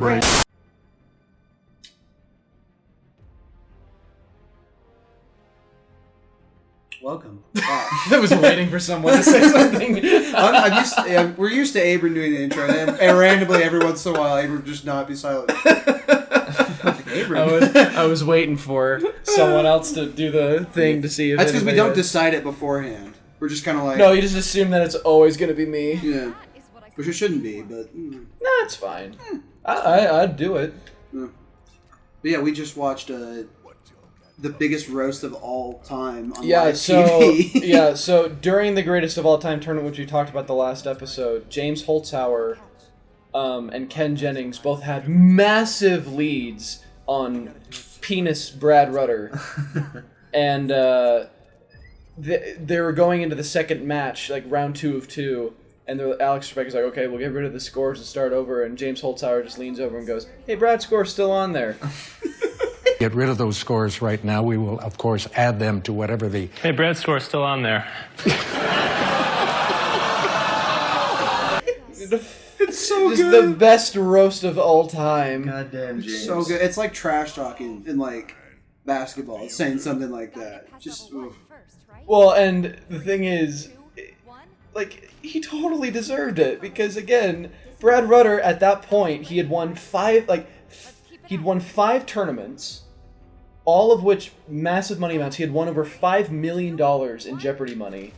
break. Welcome. I was waiting for someone to say something. We're used to Abrin doing the intro, and randomly every once in a while, Abrin would just not be silent. I was waiting for someone else to do the thing to see if that's because we don't had... decide it beforehand. We're just kind of like... No, you just assume that it's always going to be me. Yeah. Which it shouldn't be, but... No, it's fine. I'd do it. Yeah. But yeah, we just watched the biggest roast of all time on live TV. So during the greatest of all time tournament, which we talked about the last episode, James Holzhauer and Ken Jennings both had massive leads on penis Brad Rutter. And they were going into the second match, like round 2 of 2, and Alex Trebek is like, okay, we'll get rid of the scores and start over, and James Holzhauer just leans over and goes, hey, Brad's score's still on there. Get rid of those scores right now. We will, of course, add them to whatever the... Hey, Brad's score's still on there. It's so just good. The best roast of all time. Goddamn, James. So good. It's like trash talking in like basketball, saying something like that. Just oof. Well, and the thing is, like, he totally deserved it because again, Brad Rutter at that point he had won 5 tournaments, all of which massive money amounts. He had won over $5 million in Jeopardy money.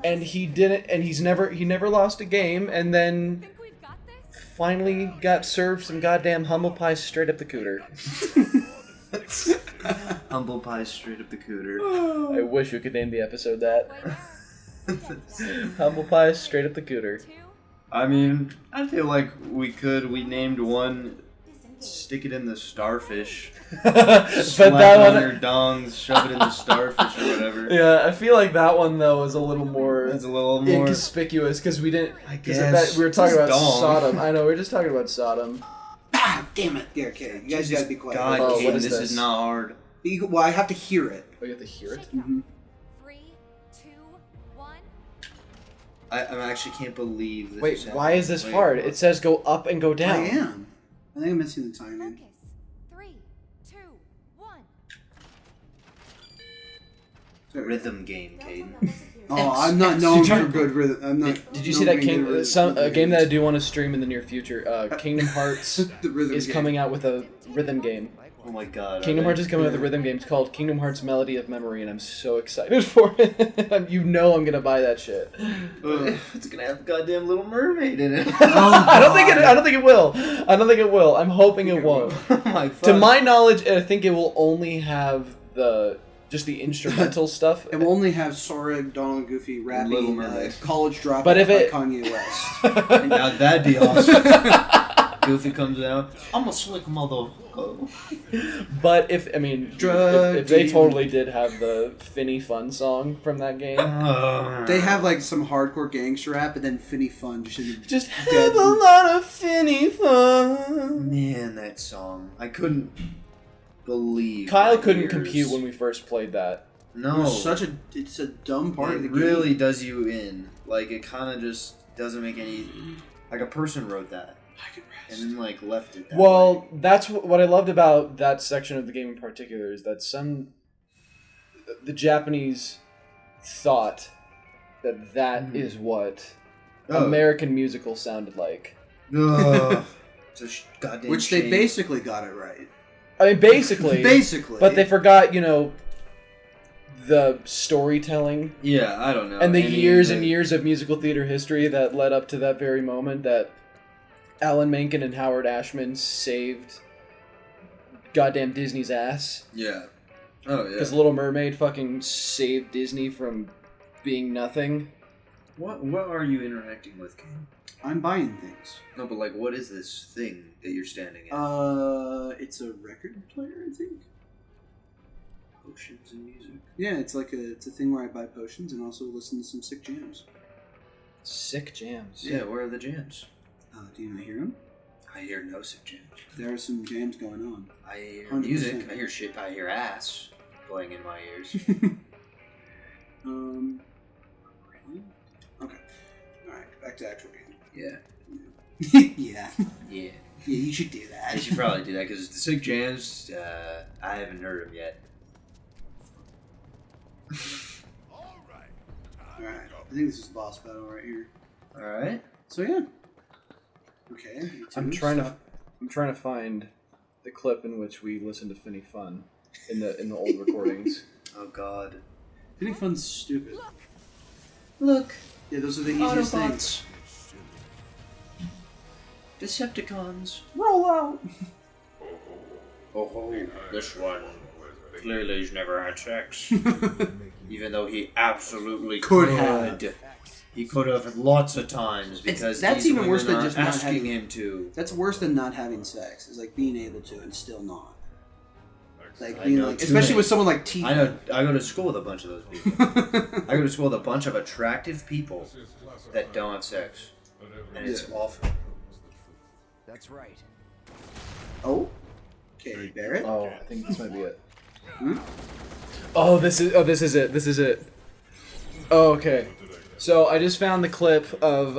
And he didn't, and he never lost a game, and then finally got served some goddamn humble pie straight up the cooter. Humble pie straight up the cooter. I wish we could name the episode that. Humble pie straight up the cooter. I mean, I feel like we named one, stick it in the starfish. But Slap that it on one, your dongs, shove it in the starfish or whatever. yeah, I feel like that one though is a little more That's a little more... inconspicuous because we didn't. I Because guess. we were talking about Dong. Sodom. I know we were just talking about Sodom. Ah, damn it. Yeah, okay. You guys gotta be quiet. God, Oh, Kayden, what is this this? is not hard. Well, I have to hear it. Oh, you have to hear it. Mm-hmm. 3, 2, 1. I actually can't believe this. Wait, is why is this Wait, hard? what? It says go up and go down. I am. I think I'm missing the timing. Focus. 3, 2, 1. Rhythm game, Kayden. Oh, I'm not known for good rhythm. I'm not. Did you see known that for good a rhythm game that I games. do want to stream in the near future? Kingdom Hearts The rhythm is game. coming out with a rhythm game. Oh my god. Kingdom I Hearts is coming out with a rhythm game. It's called Kingdom Hearts Melody of Memory, and I'm so excited for it. You know I'm gonna buy that shit. It's gonna have goddamn Little Mermaid in it. I don't think it will. I don't think it will. I'm hoping it won't. Oh my fuck. To my knowledge, I think it will only have just the instrumental stuff. It will only have Sora, Donald, and Goofy rapping Little Mermaid. College Dropout But if by it- Kanye West. Now that'd be awesome. Goofy comes out. I'm a slick motherfucker. But if they totally did have the Finny Fun song from that game, They have like some hardcore gangster rap, and then Finny Fun just have a lot of Finny Fun. Man, that song. I couldn't believe. Kyle my couldn't ears. compute when we first played that. No. It's a dumb part of the It game. really does you in. Like, it kind of just doesn't make any... Like, a person wrote that. And then, like, left it that Well, way. that's what I loved about that section of the game in particular is that the Japanese thought that is what American musical sounded like. Ugh. It's a goddamn Which shame. they basically got it right. I mean, basically, but they forgot, the storytelling Yeah, I don't know. and the years and years of musical theater history that led up to that very moment that Alan Menken and Howard Ashman saved goddamn Disney's ass. Yeah. Oh, yeah. Because Little Mermaid fucking saved Disney from being nothing. What are you interacting with, King? I'm buying things. No, but, like, what is this thing that you're standing in? It's a record player, I think. Potions and music. Yeah, it's a thing where I buy potions and also listen to some sick jams. Sick jams. Yeah, where are the jams? Do you not hear them? I hear no sick jams. There are some jams going on. I hear 100%. music. I hear shit. I hear ass playing in my ears. Really? Okay. Alright, back to actual game. Yeah. Yeah. Yeah. Yeah, you should do that. I should probably do that because the sick jams, I haven't heard them yet. Alright, I think this is boss battle right here. Alright. So yeah. Okay. I'm trying to find the clip in which we listen to Finny Fun in the old recordings. Oh god. Finny Fun's stupid. Look. Yeah, those are the easiest Autobots. things. Decepticons. Roll out! Oh, this one clearly he's never had sex. Even though he absolutely Could have. He could have lots of times because that's these even worse women than are just not asking having- him to. That's worse than not having sex. Is like being able to and still not. Like I being know like, too especially many. with someone like Tifa. I know. I go to school with a bunch of those people. I go to school with a bunch of attractive people that don't have sex, and it's awful. That's right. Oh. Okay, Barrett. Oh, I think this might be it. Hmm? Oh, this is it. This is it. Oh, okay. So I just found the clip of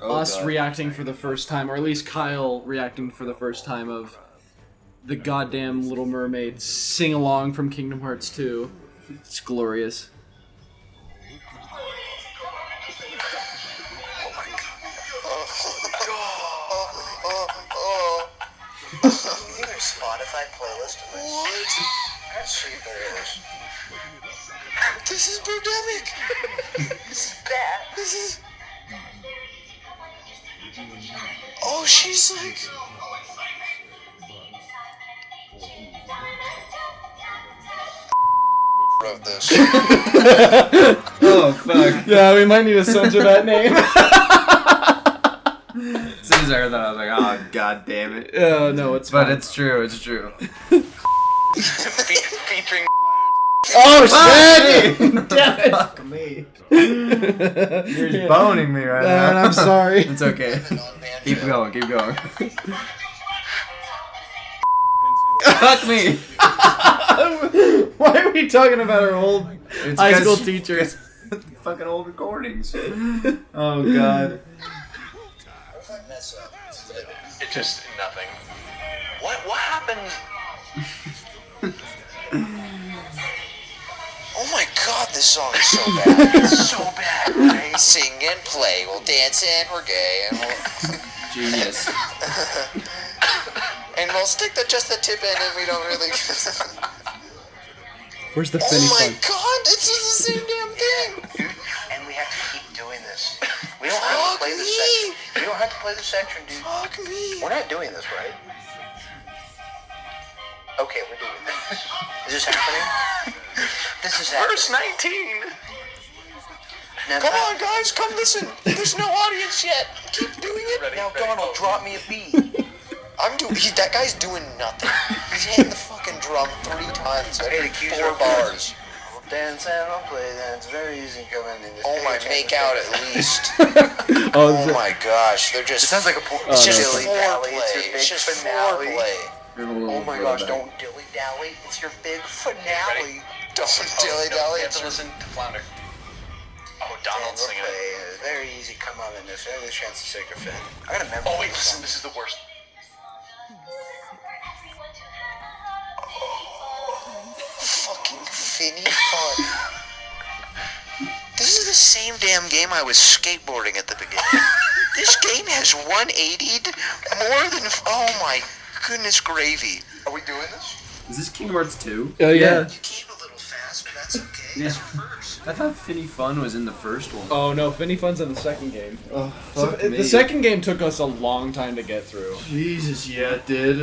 us God. reacting for the first time, or at least Kyle reacting for the first time of the goddamn Little Mermaid sing along from Kingdom Hearts 2. It's glorious. You think there's Spotify playlist of this? What? Let's see if there is. This is Birdemic! This is bad. This is... Oh, she's like... Wrote this. Oh fuck! Yeah, we might need to censor that name. As soon as I heard that, I was like, "Oh god damn it!" Oh no, it's But fine. it's true. It's true. Featuring... Oh shit! Damn it! Fuck me. You're just boning me right Man, now. I'm sorry. It's okay. Keep going. Keep going. Fuck me. Why are we talking about our old It's high school 'cause- teachers? Fucking old recordings. Oh god. It's just nothing. What happened? Oh my god, this song is so bad. It's so bad, right? Sing and play, we'll dance and we're gay, and we'll... Genius. and we'll stick to just the tip end and we don't really... Where's the Finny Oh my Fun? god, it's just the same damn thing! And we have to keep doing this. We don't have to play the section. We don't have to play the section, dude. Fuck me. We're not doing this, right? Okay, we're doing this. Is this happening? This is happening. Verse 19! Now, come on, guys, come listen. There's no audience yet. Keep doing it. Now, Donald, drop me a beat. That guy's doing nothing. He's hitting the fucking drum 3 times every 4 bars. We'll dance and we'll play dance. Very easy coming in. Oh my, make out at least. Oh my gosh, they're just. It sounds like a. It's just foreplay. It's just foreplay. Oh my gosh, don't dilly dally. It's your big finale. Don't dilly dally. You have to listen to Flounder. Oh, Donald's singing it. Very easy come on in this. Every chance to take a fit. I gotta remember. Oh wait, listen. This is the worst. Fucking Finny Fun. This is the same damn game I was skateboarding at the beginning. This game has 180'd more than... Oh my goodness gravy. Are we doing this? Is this Kingdom Hearts 2? Oh yeah. You came a little fast, but that's okay. Yeah. It's first. I thought Finny Fun was in the first one. Oh no, Finny Fun's in the second game. Oh, So, the second game took us a long time to get through. Jesus, yeah, it did.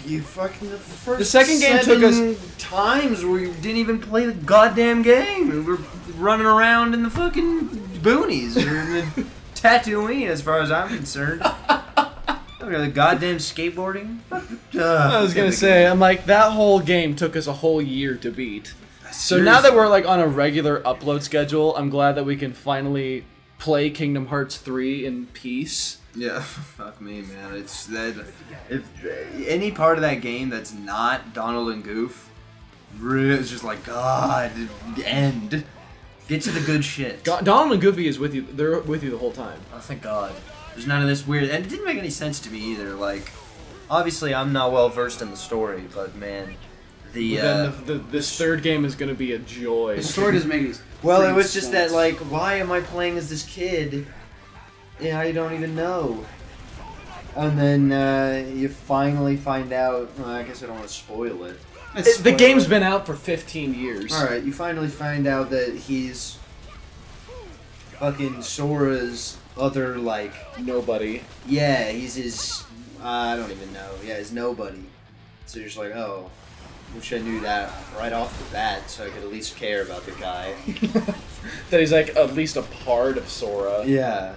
You fucking... The second game took us times we didn't even play the goddamn game. We were running around in the fucking boonies. Or in the Tatooine, as far as I'm concerned. Look at the goddamn skateboarding. I was gonna say, I'm like, that whole game took us a whole year to beat. So now that we're like on a regular upload schedule, I'm glad that we can finally play Kingdom Hearts 3 in peace. Yeah, fuck me, man. It's that if any part of that game that's not Donald and Goof, it's just like God, end. Get to the good shit. Donald and Goofy is with you. They're with you the whole time. Oh, thank God. There's none of this weird, and it didn't make any sense to me either. Like, obviously, I'm not well versed in the story, but man, this third game is going to be a joy. The story doesn't make any well, it freaking was just sense. that like, why am I playing as this kid? Yeah, I don't even know. And then you finally find out. Well, I guess I don't want to spoil it. The game's been out for 15 years. All right, you finally find out that he's fucking Sora's other like. Nobody. Yeah, he's his. I don't even know. Yeah, he's nobody. So you're just like, oh, wish I knew that right off the bat, so I could at least care about the guy. That he's like at least a part of Sora. Yeah.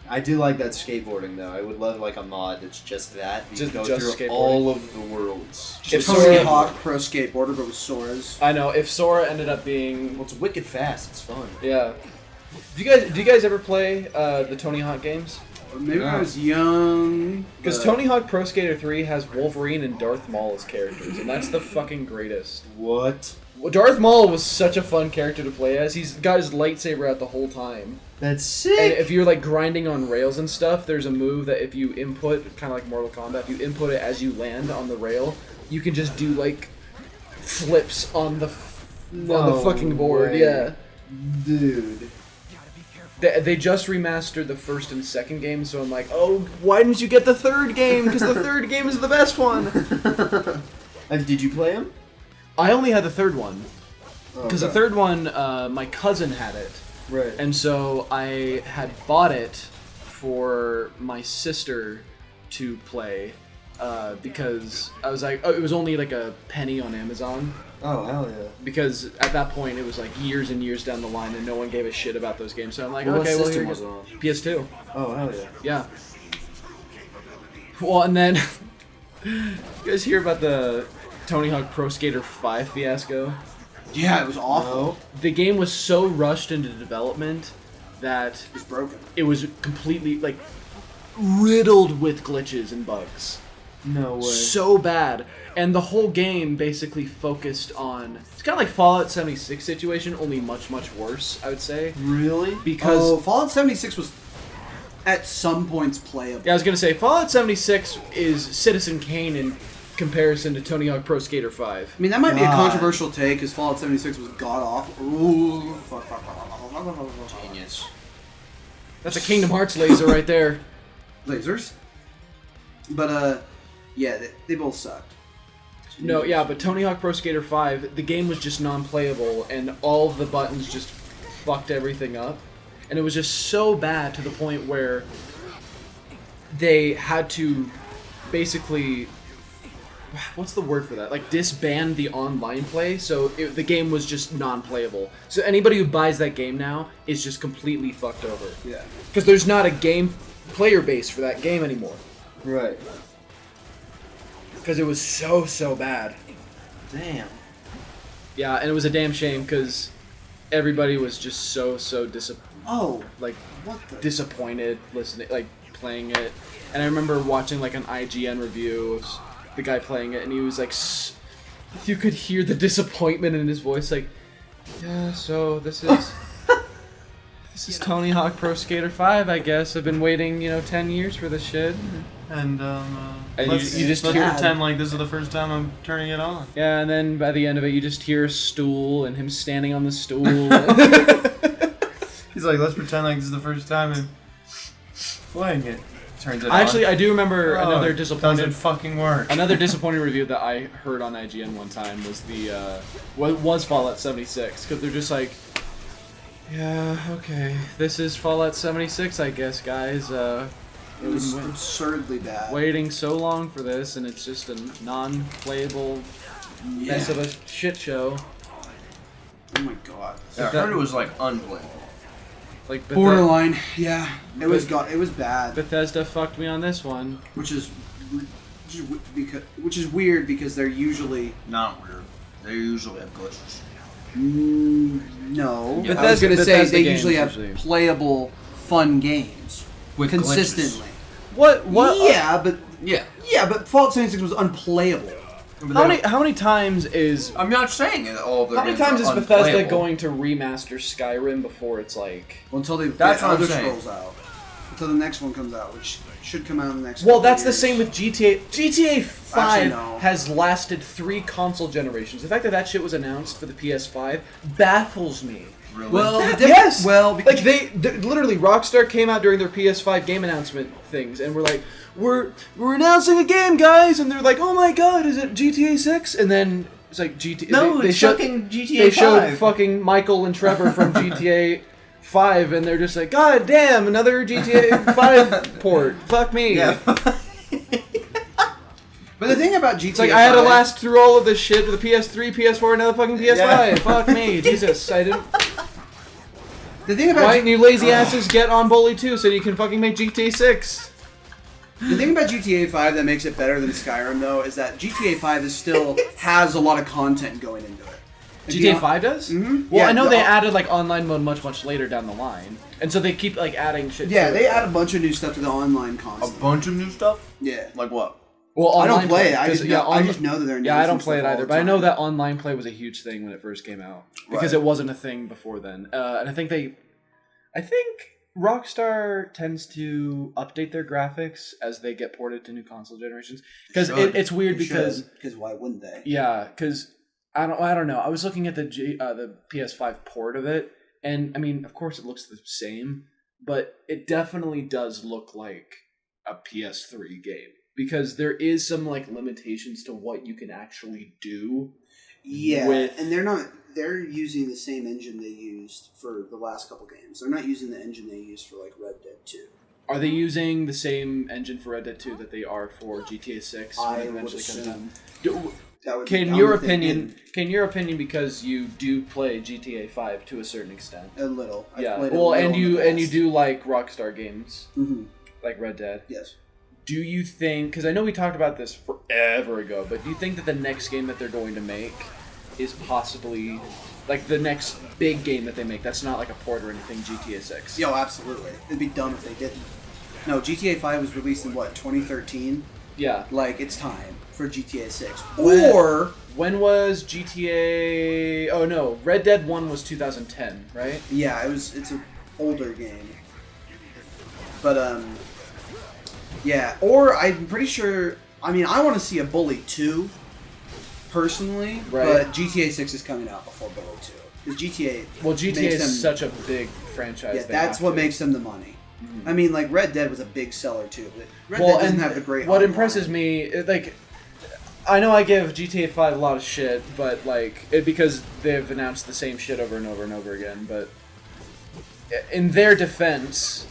I do like that skateboarding though. I would love like a mod that's just that. You Just- go just through skateboarding. all of the worlds. If Tony Sora- Hawk Pro Skateboarder, but with Sora's. I know. If Sora ended up being, Well, it's wicked fast. It's fun. yeah. Do you guys ever play the Tony Hawk games? Maybe when I Yeah. was young. Because Tony Hawk Pro Skater 3 has Wolverine and Darth Maul as characters, and that's the fucking greatest. What? Well, Darth Maul was such a fun character to play as. He's got his lightsaber out the whole time. That's And sick. if you're like grinding on rails and stuff, there's a move that if you input, kind of like Mortal Kombat, if you input it as you land on the rail, you can just do like flips on the fucking board. way. Yeah. Dude. They just remastered the first and second game, so I'm like, oh, why didn't you get the third game? Because the third game is the best one. And did you play him? I only had the third one. Because the Okay. third one, my cousin had it. Right. And so I had bought it for my sister to play because I was like, oh, it was only like a penny on Amazon. Oh hell yeah. Because at that point it was like years and years down the line and no one gave a shit about those games. So I'm like, Well, what okay, well, system here was you it go. on? PS2. Oh hell yeah. Yeah. Well, and then you guys hear about the Tony Hawk Pro Skater 5 fiasco? Yeah, it was awful. No. The game was so rushed into development that It was broken. it was completely like riddled with glitches and bugs. No way. So bad. And the whole game basically focused on, it's kind of like Fallout 76 situation, only much, much worse, I would say. Really? Because, Oh, Fallout 76 was at some points playable. yeah, I was going to say, Fallout 76 is Citizen Kane in comparison to Tony Hawk Pro Skater 5. I mean, that might be a God. controversial take, because Fallout 76 was god-awful. Ooh, fuck. Genius. That's a Kingdom Hearts laser right there. Lasers. But, yeah, they both sucked. No, yeah, but Tony Hawk Pro Skater 5, the game was just non-playable, and all of the buttons just fucked everything up. And it was just so bad to the point where they had to basically, what's the word for that? Like disband the online play, so the game was just non-playable. So anybody who buys that game now is just completely fucked over. Yeah. Because there's not a game player base for that game anymore. Right. Because it was so bad. Damn. Yeah, and it was a damn shame because everybody was just so Oh, like what the... disappointed listening, like playing it. And I remember watching like an IGN review of the guy playing it, and he was like, you could hear the disappointment in his voice, like, yeah, so this is Tony Hawk Pro Skater 5, I guess. I've been waiting, 10 years for this shit. And And let's, you just let's hear- pretend like this is the first time I'm turning it on. Yeah, and then by the end of it, you just hear a stool and him standing on the stool. He's like, let's pretend like this is the first time I'm playing it. Turns it Actually, on. I do remember another It disappointing. doesn't fucking work. Another disappointing review that I heard on IGN one time was was Fallout 76, because they're just like, yeah, okay, this is Fallout 76, I guess, guys. It was absurdly bad. Waiting so long for this, and it's just a non-playable mess of a shit show. Oh my god. I heard it was like unplayable. Like Borderline. Yeah. It was bad. Bethesda fucked me on this one. Which is weird because they're usually Not weird. They usually have glitches. no. Yeah, I was gonna say Bethesda they games usually have usually. playable, fun games With consistently. What? Yeah, but Yeah. but Fallout 76 was unplayable. How many times is I'm not saying that all of their How many games times are is Bethesda unplayable. going to remaster Skyrim before it's like... Until they That's get what I'm Elder saying. Scrolls out. until the next one comes out, which should come out in the next. Well, couple that's the years. same with GTA. GTA 5 Actually, no. has lasted 3 console generations. The fact that that shit was announced for the PS5 baffles me. Really? Well, Yes. Well, because Like they literally, Rockstar came out during their PS5 game announcement things, and we're like, we're announcing a game, guys, and they're like, oh my god, is it GTA 6? And then it's like GTA. No, they it's showed- fucking GTA They 5. showed fucking Michael and Trevor from GTA 5, and they're just like, god damn, another GTA 5 port. Fuck me. Yeah. But the thing about GTA, It's like I had to last through all of this shit with a PS3, PS4, and now the fucking PS5. Yeah. Fuck me, Jesus! I didn't. the thing about Why didn't you lazy asses get on Bully 2 so you can fucking make GTA 6? The thing about GTA 5 that makes it better than Skyrim, though, is that GTA 5 is still has a lot of content going into it. GTA 5 does? Mhm. Well, Yeah, I know the- they added like online mode much later down the line, and so they keep like adding shit. Yeah, to they it. add a bunch of new stuff to the online A content. bunch of new stuff? Yeah. Like what? Well, I don't online play it. I 'cause, just yeah, know, I just know that they're Yeah, I don't announcing play it stuff all either, the but I know time. that online play was a huge thing when it first came out because Right. it wasn't a thing before then. And I think Rockstar tends to update their graphics as they get ported to new console generations because Should. it's weird They because should, because why wouldn't they? yeah, because I don't know. I was looking at the PS5 port of it, and I mean, of course, it looks the same, but it definitely does look like a PS3 game because there is some like limitations to what you can actually do. Yeah, With- and they're using the same engine they used for the last couple games. They're not using the engine they used for like Red Dead 2. Are they using the same engine for Red Dead 2 that they are for GTA 6 when I it would eventually comes out? assume. Do- That would Can be your I'm opinion? thinking Can your opinion because you do play GTA 5 to a certain extent? a little? I've Yeah. played a Well, little and in the you past. do like Rockstar games, Mm-hmm. like Red Dead. Yes. Do you think? Because I know we talked about this forever ago, but do you think that the next game that they're going to make is possibly like the next big game that they make? That's not like a port or anything. GTA 6. Yo, absolutely. It'd be dumb if they didn't. No, GTA 5 was released in what 2013. Yeah. Like it's time for GTA 6. When- Or When was GTA? Oh no, Red Dead 1 was 2010, right? yeah, it's an older game. But yeah. Or I'm pretty sure. I mean, I want to see a Bully 2. Personally, Right. but GTA 6 is coming out before Bully 2. Because GTA. Well, GTA makes is them, such a big franchise. Yeah, they that's have what to. makes them the money. I mean, like Red Dead was a big seller too. But Red Well, Dead doesn't and have the great. what online. impresses me, like, I know I give GTA 5 a lot of shit, but like, because they've announced the same shit over and over and over again. But in their defense,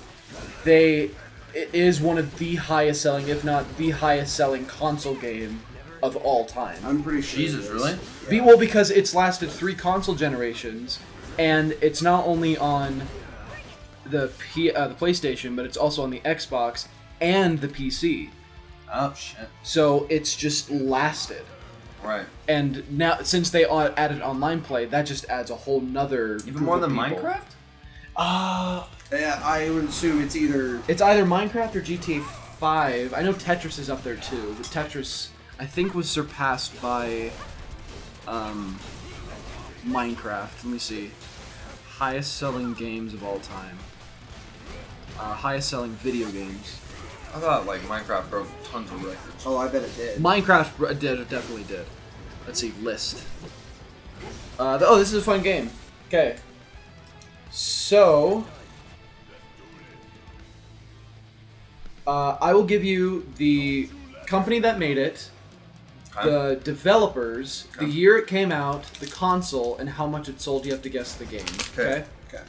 it is one of the highest selling, if not the highest selling console game of all time. I'm pretty sure. Jesus, it is. really? Well, because it's lasted 3 console generations, and it's not only on the PlayStation, but it's also on the Xbox and the PC. Oh, shit. So it's just lasted. Right. And now, since they added online play, that just adds a whole nother Even group more of than people. Minecraft? Yeah, I would assume it's either. It's either Minecraft or GTA 5. I know Tetris is up there too. But Tetris, I think, was surpassed by Minecraft. Let me see. Highest selling games of all time. Highest selling video games. I thought, like, Minecraft broke tons of records. Oh, I bet it did. Minecraft definitely did. Let's see, list. This is a fun game. Okay. So, I will give you the company that made it, the developers, the year it came out, the console, and how much it sold. You have to guess the game. Okay. Okay.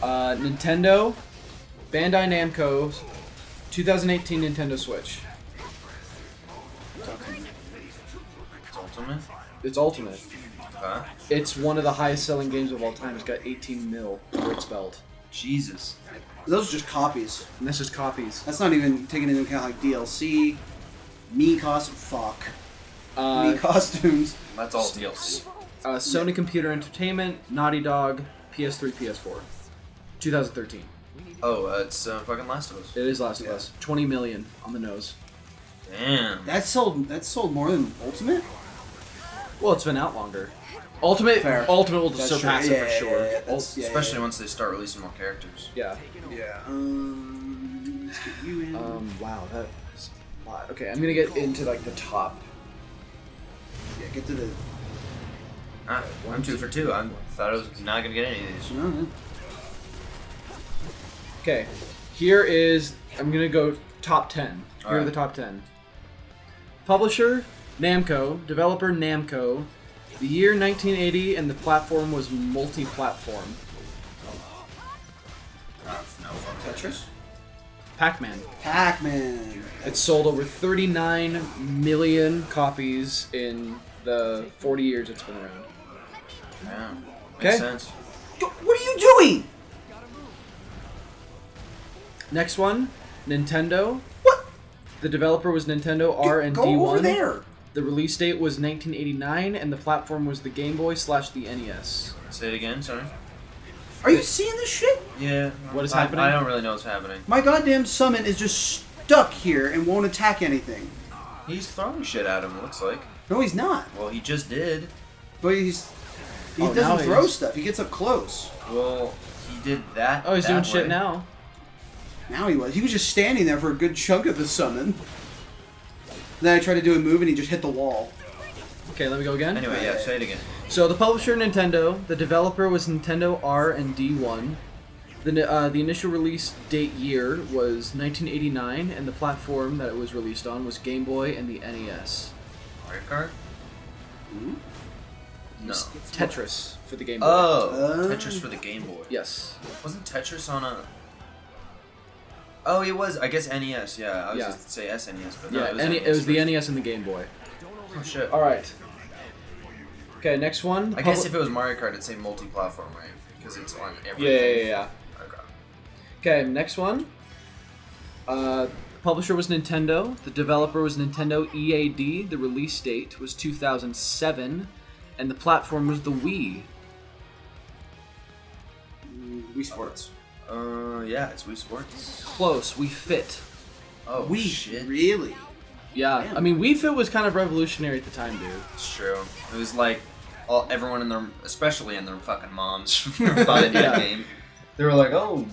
Nintendo, Bandai Namco, 2018 Nintendo Switch. It's Ultimate? It's Ultimate. Okay. It's one of the highest selling games of all time. It's got 18 mil under its belt. Jesus. Those are just copies. And this is copies. That's not even taking into account like DLC, me costume. Fuck. Me costumes. That's all DLC. Sony Computer Entertainment, Naughty Dog, PS3, PS4. 2013. Oh, it's fucking Last of Us. It is Last of Us. 20 million on the nose. Damn. That sold more than Ultimate. Well, it's been out longer. Ultimate Fair. will That's surpass true. it for sure. Especially once they start releasing more characters. Yeah. Yeah. Let's get you in. Wow, that is a lot. Okay, I'm gonna get into like the top. Yeah, get to the. I'm 2 for 2. I thought I was not gonna get any of these. No. Okay, here is. I'm gonna go top 10. Here are Alright. the top 10. Publisher Namco, developer Namco. The year 1980, and the platform was multi-platform. No, fuck Tetris. Pac-Man. Pac-Man. It sold over 39 million copies in the 40 years it's been around. Yeah. Okay. Makes sense. What are you doing? Next one, Nintendo. What? The developer was Nintendo R and Go D1. over there. The release date was 1989, and the platform was the Game Boy / the NES. Say it again, sorry. Are you seeing this shit? Yeah. What is I happening? I don't really know what's happening. My goddamn summon is just stuck here and won't attack anything. He's throwing shit at him, it looks like. No, he's not. Well, he just did. But he Oh, now doesn't throw he's- stuff. He gets up close. Well, he did that. Oh, he's that doing shit way. now. Now he was. He was just standing there for a good chunk of the summon. Then I tried to do a move and he just hit the wall. Okay, let me go again. Anyway, yeah, say it again. So the publisher Nintendo, the developer was Nintendo R and D1. The initial release date year was 1989, and the platform that it was released on was Game Boy and the NES. Mario Kart? Hmm? No. Tetris for the Game Boy. Oh, Tetris for the Game Boy. Yes. Wasn't Tetris on a... Oh, it was. I guess NES, yeah. I was Yeah. just to say SNES, but no, Yeah, it was it was the first. NES and the Game Boy. Oh, shit. All right. Okay, next one. I guess if it was Mario Kart, it'd say multi-platform, right? Because it's on everything. Yeah. Okay. Okay, next one. Publisher was Nintendo. The developer was Nintendo EAD. The release date was 2007, and the platform was the Wii. Wii Sports. Yeah, it's Wii Sports. Close. Wii Fit. Oh, Wii. shit. Really? Yeah, Damn. I mean Wii Fit was kind of revolutionary at the time, dude. It's true. It was like everyone in their, especially in their fucking moms, buying Yeah. that game. They were like, "Oh,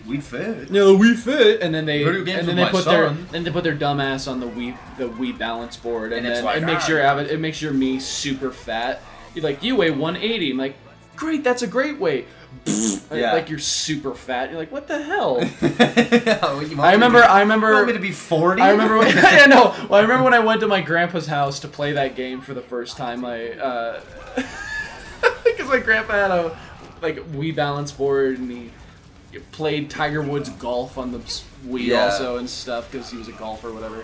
we fit." No, Wii Fit, and then they Video games and then with they my put their son. then they put their dumb ass on the Wii balance board, and And it's then like, it makes it makes your me super fat. You're like, you weigh 180. I'm like, great, that's a great weight. Yeah. Like you're super fat. You're like, what the hell? I remember- You want me to be 40? I remember when I know. Well, I remember when I went to my grandpa's house to play that game for the first time. I because my grandpa had a Wii balance board and he played Tiger Woods golf on the Wii Yeah. also and stuff because he was a golfer or whatever.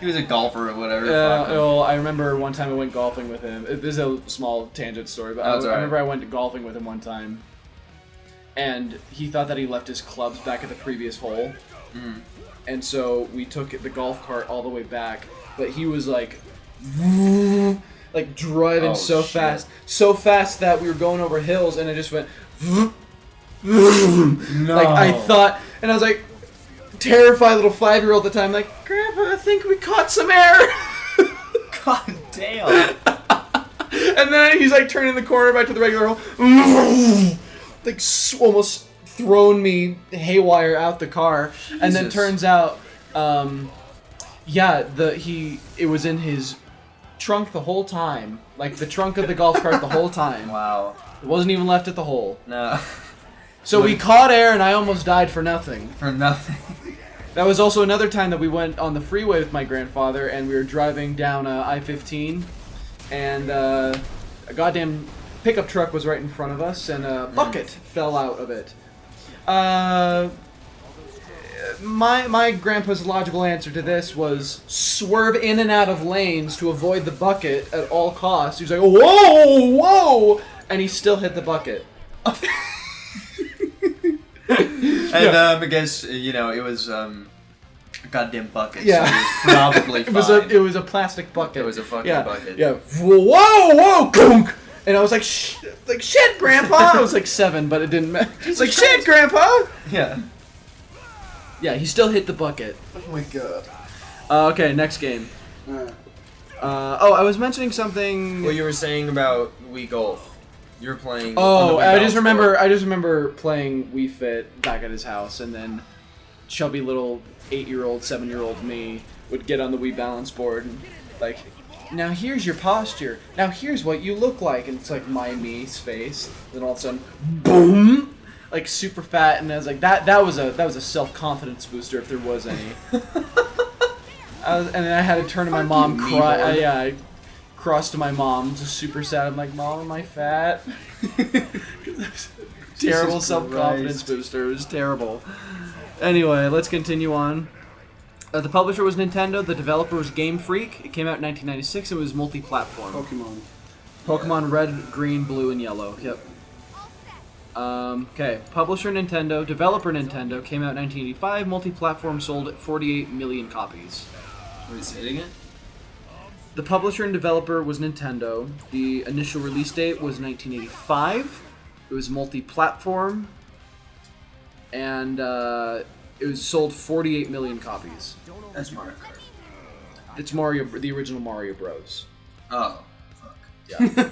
He was a golfer or whatever. fuck him. Well, I remember one time I went golfing with him. This is a small tangent story, but I That's all right. remember I went golfing with him one time, and he thought that he left his clubs back at the previous hole, and so we took the golf cart all the way back, but he was like driving Oh, so shit. fast that we were going over hills, and I just went No. like I thought, and I was like terrified little 5-year-old at the time, like, Grandpa, I think we caught some air. God damn. And then he's like turning the corner back to the regular hole, like almost thrown me haywire out the car. And then Jesus. turns out, it was in his trunk the whole time, like the trunk of the golf cart the whole time. Wow. It wasn't even left at the hole. No. So we caught air, and I almost died for nothing. For nothing. That was also another time that we went on the freeway with my grandfather, and we were driving down I-15, and a goddamn pickup truck was right in front of us, and a bucket fell out of it. My grandpa's logical answer to this was swerve in and out of lanes to avoid the bucket at all costs. He was like, whoa, and he still hit the bucket. And I guess it was a goddamn bucket. Yeah. So it was probably fine. It was a plastic bucket. It was a fucking yeah. bucket. Yeah. Whoa, gunk! And I was like, shit, Grandpa. I was like 7, but it didn't matter. It's like, shit, Grandpa. Yeah. Yeah, he still hit the bucket. Oh my god. Okay, next game. I was mentioning something. What you were saying about Wii Golf. You were playing. Oh, on the Wii I Balance just remember. Board. I just remember playing Wii Fit back at his house, and then chubby little 8-year-old, 7-year-old me would get on the Wii balance board and like, now here's your posture. Now here's what you look like, and it's like my me's face. Then all of a sudden, boom, like super fat, and I was like, that was a self-confidence booster if there was any. And then I had to turn to my mom, cry. I crossed to my mom, just super sad. I'm like, Mom, am I fat? Terrible self-confidence booster. It was terrible. Anyway, let's continue on. The publisher was Nintendo. The developer was Game Freak. It came out in 1996. It was multi-platform. Pokemon Red, Green, Blue, and Yellow. Yep. Okay. Publisher Nintendo. Developer Nintendo. Came out in 1985. Multi-platform, sold 48 million copies. Wait, say it again? The publisher and developer was Nintendo. The initial release date was 1985. It was multi-platform. And it was sold 48 million copies. That's Mario Kart. It's Mario, the original Mario Bros. Oh, fuck. Yeah.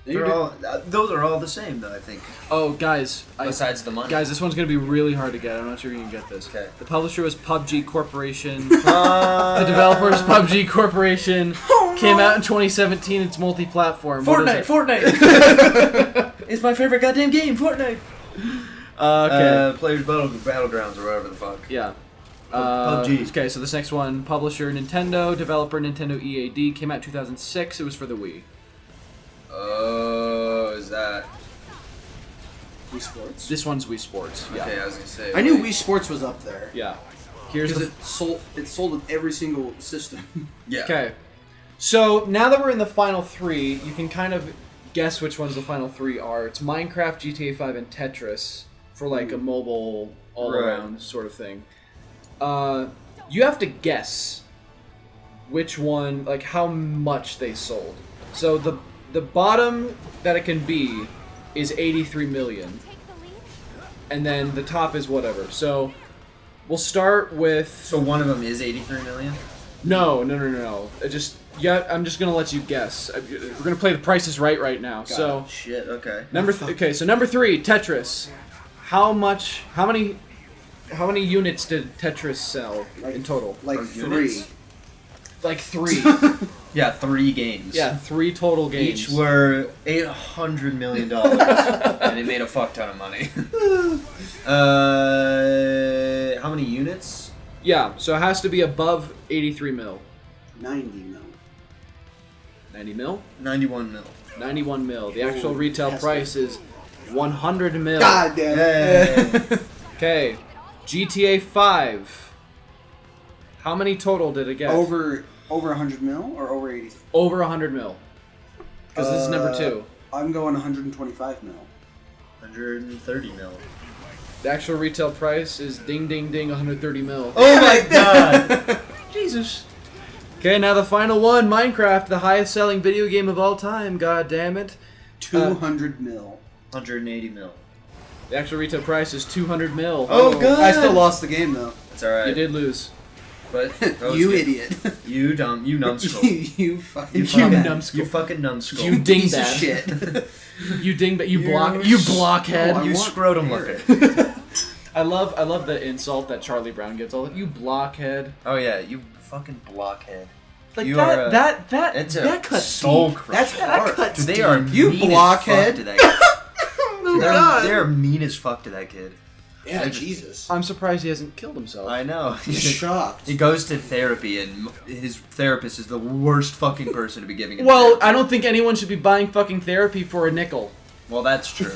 Those are all the same, though, I think. Oh, guys. Besides the money. Guys, this one's going to be really hard to get. I'm not sure you can get this. Okay. The publisher was PUBG Corporation. The developer is PUBG Corporation. Came out in 2017. It's multi-platform. Fortnite! It's my favorite goddamn game, Fortnite! Okay. Players Battlegrounds or whatever the fuck. Yeah. PUBG. Okay, so this next one, publisher Nintendo, developer Nintendo EAD, came out 2006. It was for the Wii. Oh, is that... Wii Sports. This one's Wii Sports. Yeah. Okay, I was gonna say... I knew Wii Sports was up there. Yeah. Here's Because the... it sold with every single system. Yeah. Okay. So now that we're in the final three, you can kind of guess which ones the final three are. It's Minecraft, GTA 5, and Tetris for like a mobile all-around sort of thing. You have to guess which one, like how much they sold. So the bottom that it can be is 83 million. And then the top is whatever. So we'll start with... So one of them is 83 million? No. I'm just gonna let you guess. We're gonna play the Price is Right now. So Shit, okay. number 3, Tetris. How many units did Tetris sell in total? Like units? 3. Like 3. Yeah, 3 games. Yeah, 3 total games. Each were $800 million, and it made a fuck ton of money. How many units? Yeah, so it has to be above 83 mil. 90 mil. 90 mil? 91 mil. 91 mil. The actual Ooh, retail yes, price is 100 mil. God damn it. Okay, GTA 5. How many total did it get? Over 100 mil or over 80? Over 100 mil. Because this is number 2. I'm going 125 mil. 130 mil. The actual retail price is ding ding ding 130 mil. Oh my god! Jesus. Okay, now the final one, Minecraft, the highest selling video game of all time, god damn it. 200 mil. 180 mil. The actual retail price is 200 mil. Oh, god! I still lost the game though. It's alright. You did lose. But that was You good. idiot. You numbskull. you fucking You fucking numbskull. You piece of dingbat. shit. You dingbat. You blockhead. No, I You want scrotum here. looker. I love the insult that Charlie Brown gets. All you blockhead. Oh yeah, you fucking blockhead. Like You that, are a- that It's a that cut soul deep. crusher. That's hard. cut Dude, they are You mean blockhead. as fuck to that kid. Oh, God. They're mean as fuck to that kid. Yeah, Jesus. I'm surprised he hasn't killed himself. I know. I'm shocked. He goes to therapy, and his therapist is the worst fucking person to be giving him Well, therapy. I don't think anyone should be buying fucking therapy for a nickel. Well, that's true.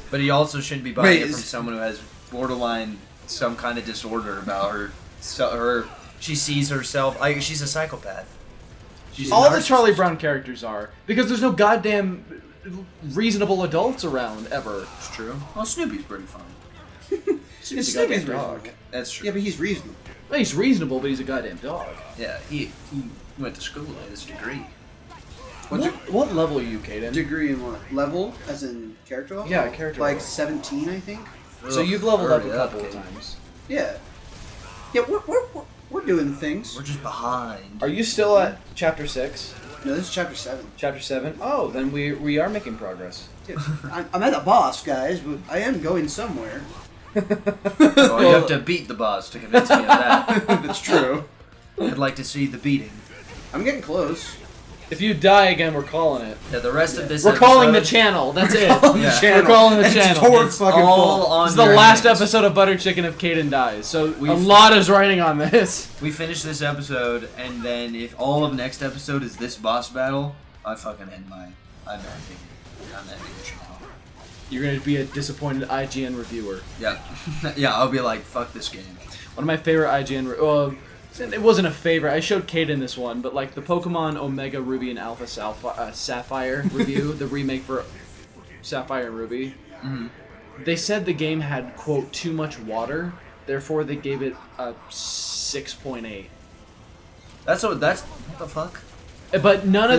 But he also shouldn't be buying Wait, it from is- someone who has borderline some kind of disorder about her. She sees herself. She's a psychopath. She's a All the narcissist. Charlie Brown characters are. Because there's no goddamn reasonable adults around, ever. It's true. Well, Snoopy's pretty fun. Snoopy's a goddamn reasonable. dog. That's true. Yeah, but he's reasonable. Well, he's reasonable, but he's a goddamn dog. Yeah, he went to school at his degree. What level are you, Kayden? Degree in what? Level? As in character level? Yeah, character Like level. 17, I think? So you've leveled up a Hurry couple kid. of times. Yeah. Yeah, We're doing things. We're just behind. Are you still at chapter 6? No, this is chapter 7. Chapter 7? Oh, then we are making progress. Dude, I'm at the boss, guys, but I am going somewhere. Well, you have to beat the boss to convince me of that. That's true. I'd like to see the beating. I'm getting close. If you die again, we're calling it. Yeah, the rest of this We're calling the episode- channel. That's it. Yeah. We're calling the It's channel. toward It's fucking all full. on This is the your last hands. episode of Buhdder Chikken if Kayden dies. So a We've- lot is writing on this. We finish this episode, and then if all of next episode is this boss battle, I fucking end my... I'm ending it. I'm ending the channel. You're going to be a disappointed IGN reviewer. Yeah. Yeah, I'll be like, fuck this game. One of my favorite IGN... Well, it wasn't a favorite. I showed Kayden this one, but like the Pokemon Omega Ruby and Alpha Sapphire review, the remake for Sapphire and Ruby, they said the game had, quote, too much water, therefore they gave it a 6.8. What the fuck? But none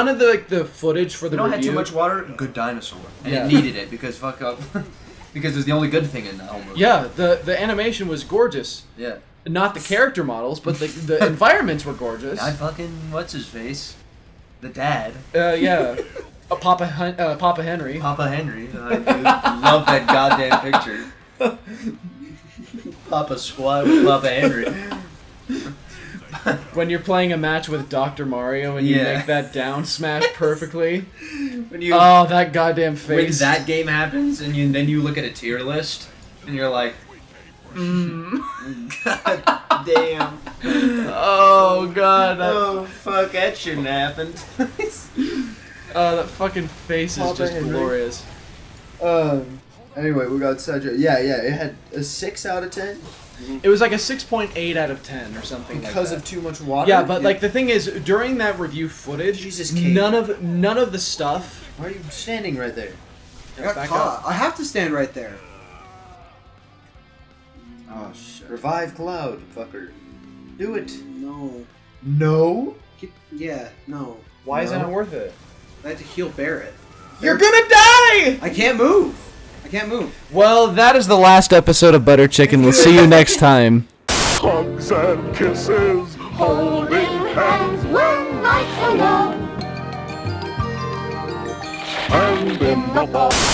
of the like the footage for the You know, it review. had too much water. Good dinosaur, and Yeah. it needed it because fuck up, because it was the only good thing in the whole movie. Yeah, the animation was gorgeous. Yeah. Not the character models, but the environments were gorgeous. I fucking what's his face, the dad, Yeah, Papa Henry. Papa Henry. I love that goddamn picture. Papa Squad with Papa Henry. When you're playing a match with Dr. Mario and you Yeah. make that down smash perfectly. When you Oh, that goddamn when face. that game happens, and then you look at a tier list, and you're like, God damn. Oh god, that, Oh fuck, that shouldn't happen. that fucking face is Papa just Henry. glorious. Anyway, we got such a it had a 6 out of 10 It was like a 6.8 out of 10 or something because like of that. too much water. Yeah, but like the thing is, during that review footage, Jesus, Kate. none of the stuff. Why are you standing right there? I got Back caught. I have to stand right there. Oh shit! Revive Cloud, fucker. Do it. No. No. Yeah, no. Why is that No. not worth it? I have to heal Barrett. You're gonna die! I can't move. I can't move. Well, that is the last episode of Buhdder Chikken. We'll see you next time. Hugs and kisses, holding hands when nights are long. And in the fall.